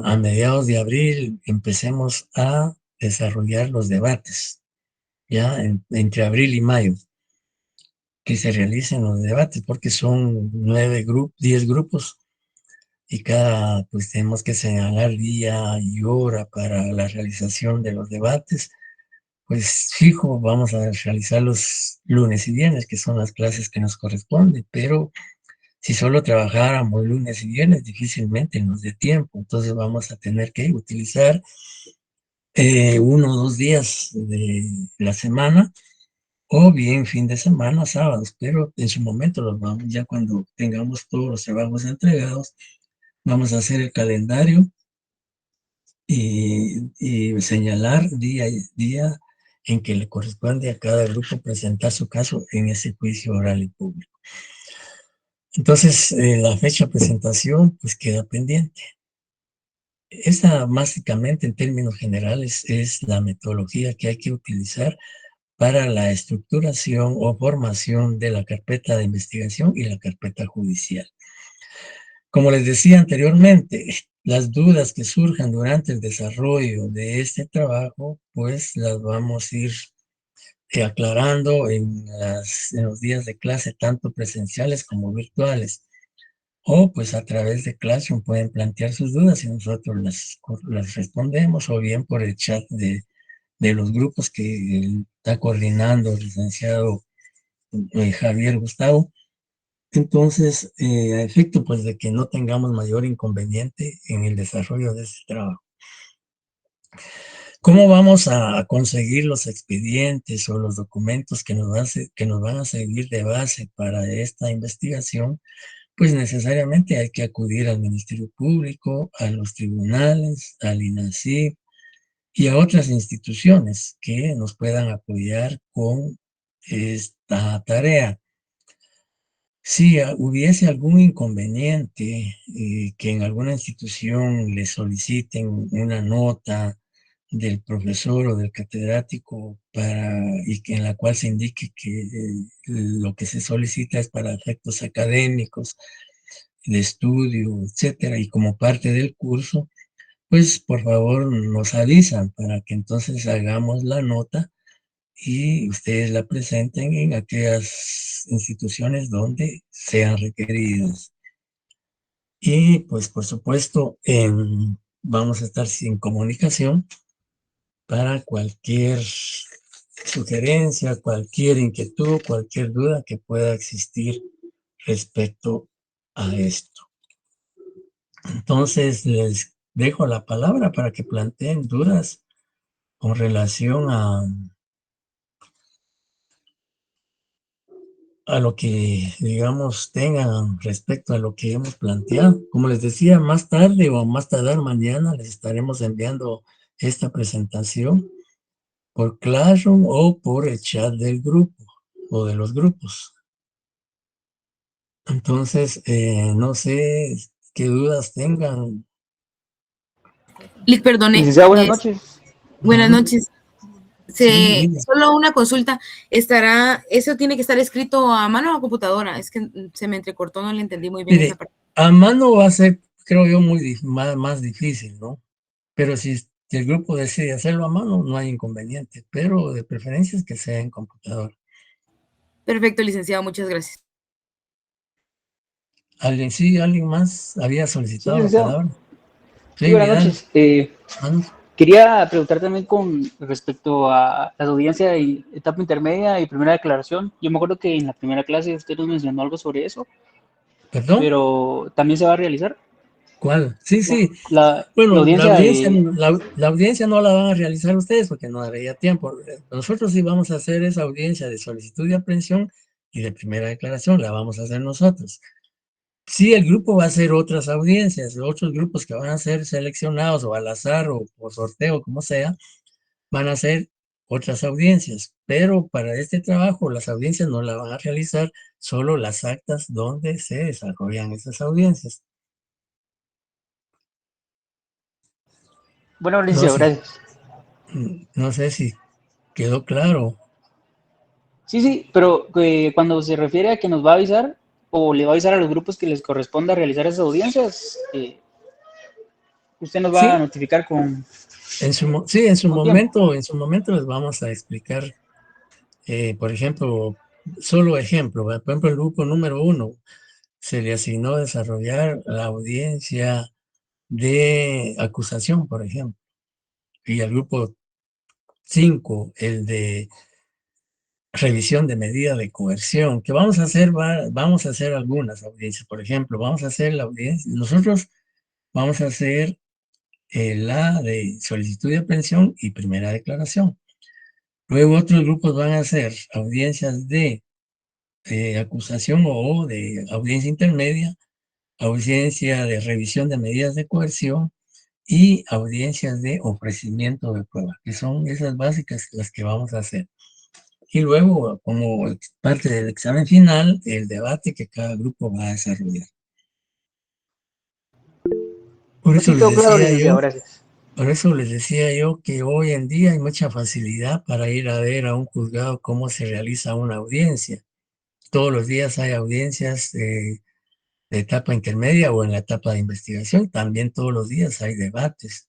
Speaker 1: a mediados de abril empecemos a desarrollar los debates, ya entre abril y mayo, que se realicen los debates, porque son 10 grupos y pues tenemos que señalar día y hora para la realización de los debates. Pues fijo, vamos a realizar los lunes y viernes, que son las clases que nos corresponden, pero si solo trabajáramos lunes y viernes, difícilmente nos dé tiempo, entonces vamos a tener que utilizar 1 o 2 días de la semana, o bien fin de semana, sábados, pero en su momento ya cuando tengamos todos los trabajos entregados, vamos a hacer el calendario y señalar día en que le corresponde a cada grupo presentar su caso en ese juicio oral y público. Entonces, la fecha de presentación pues queda pendiente. Esa básicamente en términos generales es la metodología que hay que utilizar para la estructuración o formación de la carpeta de investigación y la carpeta judicial. Como les decía anteriormente, las dudas que surjan durante el desarrollo de este trabajo, pues las vamos a ir aclarando en los días de clase, tanto presenciales como virtuales. O pues a través de Classroom pueden plantear sus dudas y nosotros las respondemos, o bien por el chat de los grupos que está coordinando el licenciado Javier Gustavo. Entonces, a efecto pues de que no tengamos mayor inconveniente en el desarrollo de este trabajo. ¿Cómo vamos a conseguir los expedientes o los documentos que nos van a servir de base para esta investigación? Pues necesariamente hay que acudir al Ministerio Público, a los tribunales, al INACIP y a otras instituciones que nos puedan apoyar con esta tarea. Si hubiese algún inconveniente, que en alguna institución le soliciten una nota del profesor o del catedrático en la cual se indique que lo que se solicita es para efectos académicos, de estudio, etcétera, y como parte del curso, pues por favor nos avisan para que entonces hagamos la nota y ustedes la presenten en aquellas instituciones donde sean requeridas. Y pues por supuesto vamos a estar sin comunicación para cualquier sugerencia, cualquier inquietud, cualquier duda que pueda existir respecto a esto. Entonces les dejo la palabra para que planteen dudas con relación a lo que, digamos, tengan respecto a lo que hemos planteado. Como les decía, más tarde o más tardar mañana les estaremos enviando esta presentación por Classroom o por el chat del grupo o de los grupos. Entonces, no sé qué dudas tengan.
Speaker 4: Perdone.
Speaker 5: Licenciado, buenas noches.
Speaker 4: Buenas noches.
Speaker 1: Sí,
Speaker 4: Solo una consulta. ¿Eso tiene que estar escrito a mano o a computadora? Es que se me entrecortó, no le entendí muy bien
Speaker 1: mire,
Speaker 4: esa parte.
Speaker 1: a mano va a ser, creo yo, más difícil, ¿no? Pero si el grupo decide hacerlo a mano, no hay inconveniente, pero de preferencia es que sea en computadora.
Speaker 4: Perfecto, licenciado, muchas gracias.
Speaker 1: ¿Alguien más había
Speaker 5: Sí,
Speaker 1: solicitado la
Speaker 5: licenciado.
Speaker 1: palabra?
Speaker 5: Sí, buenas
Speaker 1: Vidal,
Speaker 5: noches.
Speaker 1: manos.
Speaker 5: Quería preguntar también con respecto a la audiencia de etapa intermedia y primera declaración. Yo me acuerdo que en la primera clase usted nos mencionó algo sobre eso,
Speaker 1: ¿Perdón?
Speaker 5: pero ¿también se va a realizar?
Speaker 1: ¿Cuál? Sí, sí.
Speaker 5: La
Speaker 1: Bueno,
Speaker 5: audiencia de...
Speaker 1: la audiencia no la van a realizar ustedes porque no daría tiempo. Nosotros sí vamos a hacer esa audiencia de solicitud de aprehensión y de primera declaración, la vamos a hacer nosotros. Sí, el grupo va a hacer otras audiencias, otros grupos que van a ser seleccionados o al azar o por sorteo, como sea, van a hacer otras audiencias, pero para este trabajo las audiencias no la van a realizar, solo las actas donde se desarrollan esas audiencias.
Speaker 5: Bueno,
Speaker 1: No,
Speaker 5: licenciado, gracias.
Speaker 1: no sé si quedó claro.
Speaker 5: Sí, sí, pero cuando se refiere a que nos va a avisar o le va a avisar a los grupos que les corresponda realizar esas audiencias, usted nos va a
Speaker 1: Sí,
Speaker 5: notificar con
Speaker 1: sí, en su
Speaker 5: tiempo.
Speaker 1: momento les vamos a explicar, por ejemplo, solo ejemplo, ¿verdad? Por ejemplo, el grupo número 1 se le asignó desarrollar la audiencia de acusación, por ejemplo, y al grupo 5 el de revisión de medida de coerción, que vamos a hacer, vamos a hacer algunas audiencias, por ejemplo, vamos a hacer la audiencia, nosotros vamos a hacer la de solicitud de aprehensión y primera declaración. Luego otros grupos van a hacer audiencias de acusación o de audiencia intermedia, audiencia de revisión de medidas de coerción y audiencias de ofrecimiento de prueba, que son esas básicas las que vamos a hacer. Y luego, como parte del examen final, el debate que cada grupo va a desarrollar. Por eso
Speaker 5: Así
Speaker 1: les
Speaker 5: quedó claro,
Speaker 1: decía
Speaker 5: licenciado,
Speaker 1: yo,
Speaker 5: gracias.
Speaker 1: por eso les decía yo que hoy en día hay mucha facilidad para ir a ver a un juzgado cómo se realiza una audiencia. Todos los días hay audiencias de etapa intermedia o en la etapa de investigación. También todos los días hay debates.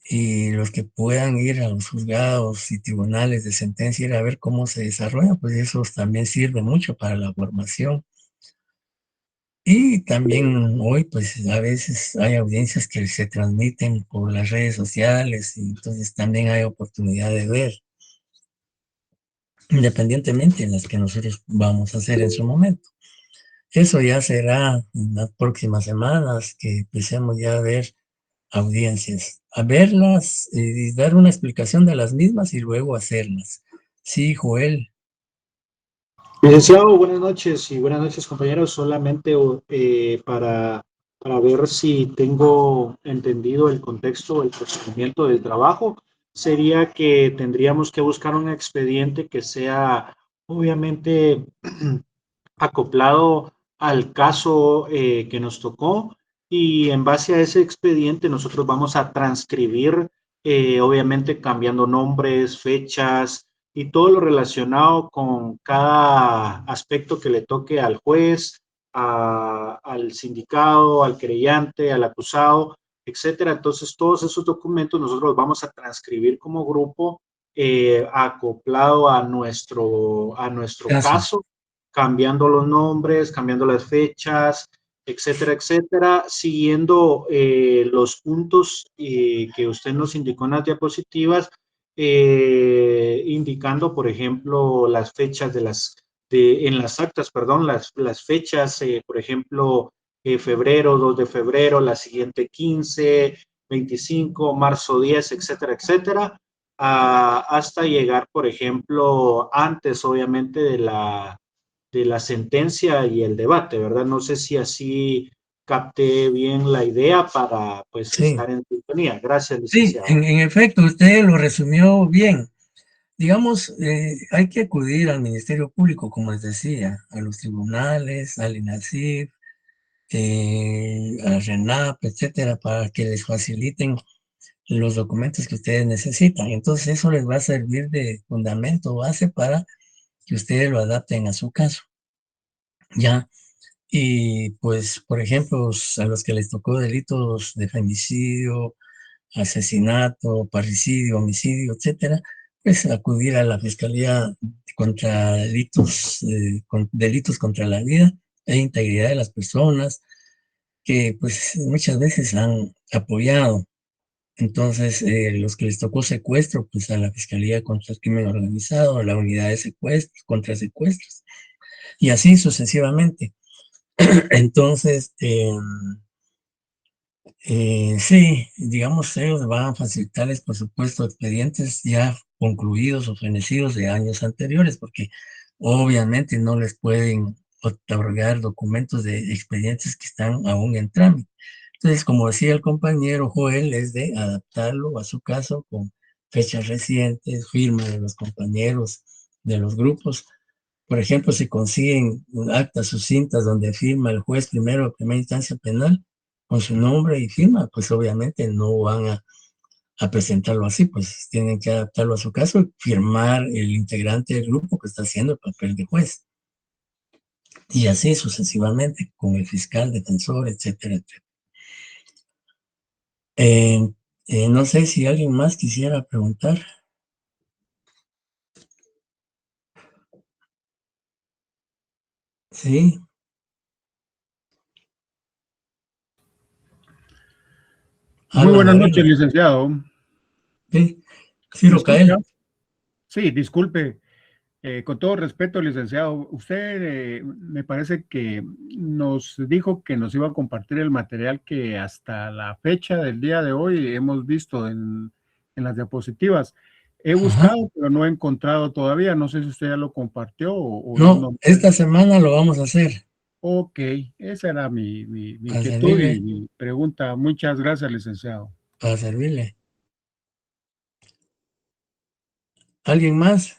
Speaker 1: Y los que puedan ir a los juzgados y tribunales de sentencia, ir a ver cómo se desarrolla, pues eso también sirve mucho para la formación. Y también hoy, pues a veces hay audiencias que se transmiten por las redes sociales y entonces también hay oportunidad de ver, independientemente de las que nosotros vamos a hacer en su momento. Eso ya será en las próximas semanas que empecemos ya a ver audiencias, a verlas y dar una explicación de las mismas y luego hacerlas. Sí, Joel.
Speaker 7: Licenciado, buenas noches y buenas noches compañeros. Solamente para ver si tengo entendido el contexto, el procedimiento del trabajo, sería que tendríamos que buscar un expediente que sea obviamente acoplado al caso que nos tocó y en base a ese expediente nosotros vamos a transcribir, obviamente cambiando nombres, fechas y todo lo relacionado con cada aspecto que le toque al juez, al sindicado, al querellante, al acusado, etcétera. Entonces todos esos documentos nosotros los vamos a transcribir como grupo acoplado a nuestro
Speaker 1: Caso.
Speaker 7: caso, cambiando los nombres, cambiando las fechas, etcétera, etcétera, siguiendo los puntos que usted nos indicó en las diapositivas, indicando, por ejemplo, las fechas en las actas, perdón, las fechas, por ejemplo, febrero, 2 de febrero, la siguiente 15, 25, marzo 10, etcétera, etcétera, hasta llegar, por ejemplo, antes, obviamente, de la sentencia y el debate, ¿verdad? No sé si así capté bien la idea para, pues,
Speaker 1: Sí,
Speaker 7: estar en sintonía. Gracias,
Speaker 1: sí,
Speaker 7: licenciado.
Speaker 1: en efecto, usted lo resumió bien. Digamos, hay que acudir al Ministerio Público, como les decía, a los tribunales, al INASIF, a RENAP, etcétera, para que les faciliten los documentos que ustedes necesitan. Entonces, eso les va a servir de fundamento base para que ustedes lo adapten a su caso. Ya. Y pues, por ejemplo, a los que les tocó delitos de femicidio, asesinato, parricidio, homicidio, etcétera, pues acudir a la Fiscalía contra delitos contra la vida e integridad de las personas, que pues muchas veces han apoyado. Entonces, los que les tocó secuestro, pues a la Fiscalía contra el Crimen Organizado, a la Unidad de Secuestros, contra secuestros, y así sucesivamente. Entonces, sí, digamos, ellos van a facilitarles, por supuesto, expedientes ya concluidos o fenecidos de años anteriores, porque obviamente no les pueden otorgar documentos de expedientes que están aún en trámite. Entonces, como decía el compañero Joel, es de adaptarlo a su caso con fechas recientes, firma de los compañeros de los grupos. Por ejemplo, si consiguen actas sucintas donde firma el juez primero de primera instancia penal con su nombre y firma, pues obviamente no van a presentarlo así, pues tienen que adaptarlo a su caso y firmar el integrante del grupo que está haciendo el papel de juez. Y así sucesivamente con el fiscal, defensor, etcétera, etcétera. No sé si alguien más quisiera preguntar. Sí.
Speaker 8: Muy buenas noches, licenciado.
Speaker 1: Sí, sí, Rocael.
Speaker 8: Sí, disculpe. Con todo respeto, licenciado, usted me parece que nos dijo que nos iba a compartir el material que hasta la fecha del día de hoy hemos visto en las diapositivas. He buscado, pero no he encontrado todavía. No sé si usted ya lo compartió o
Speaker 1: no. Esta semana lo vamos a hacer.
Speaker 8: Ok, esa era mi inquietud y mi pregunta. Muchas gracias, licenciado.
Speaker 1: Para servirle. ¿Alguien más?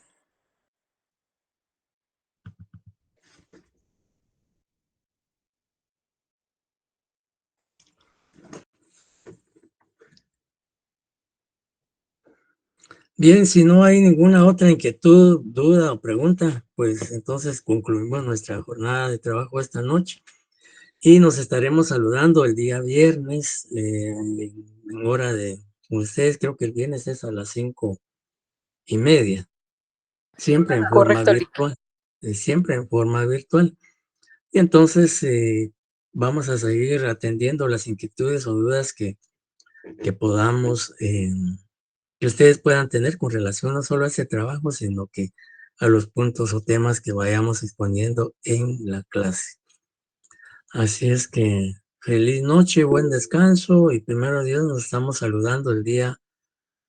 Speaker 1: Bien, si no hay ninguna otra inquietud, duda o pregunta, pues entonces concluimos nuestra jornada de trabajo esta noche y nos estaremos saludando el día viernes en hora de ustedes. Creo que el viernes es a las 5:30, siempre en forma virtual, siempre en forma virtual. Y entonces vamos a seguir atendiendo las inquietudes o dudas que podamos que ustedes puedan tener con relación no solo a ese trabajo, sino que a los puntos o temas que vayamos exponiendo en la clase. Así es que feliz noche, buen descanso y primero Dios nos estamos saludando el día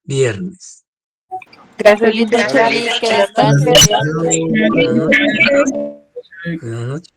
Speaker 1: viernes.
Speaker 2: Gracias, licenciado. Que descanse.
Speaker 1: Buenas noches. Buenas noches.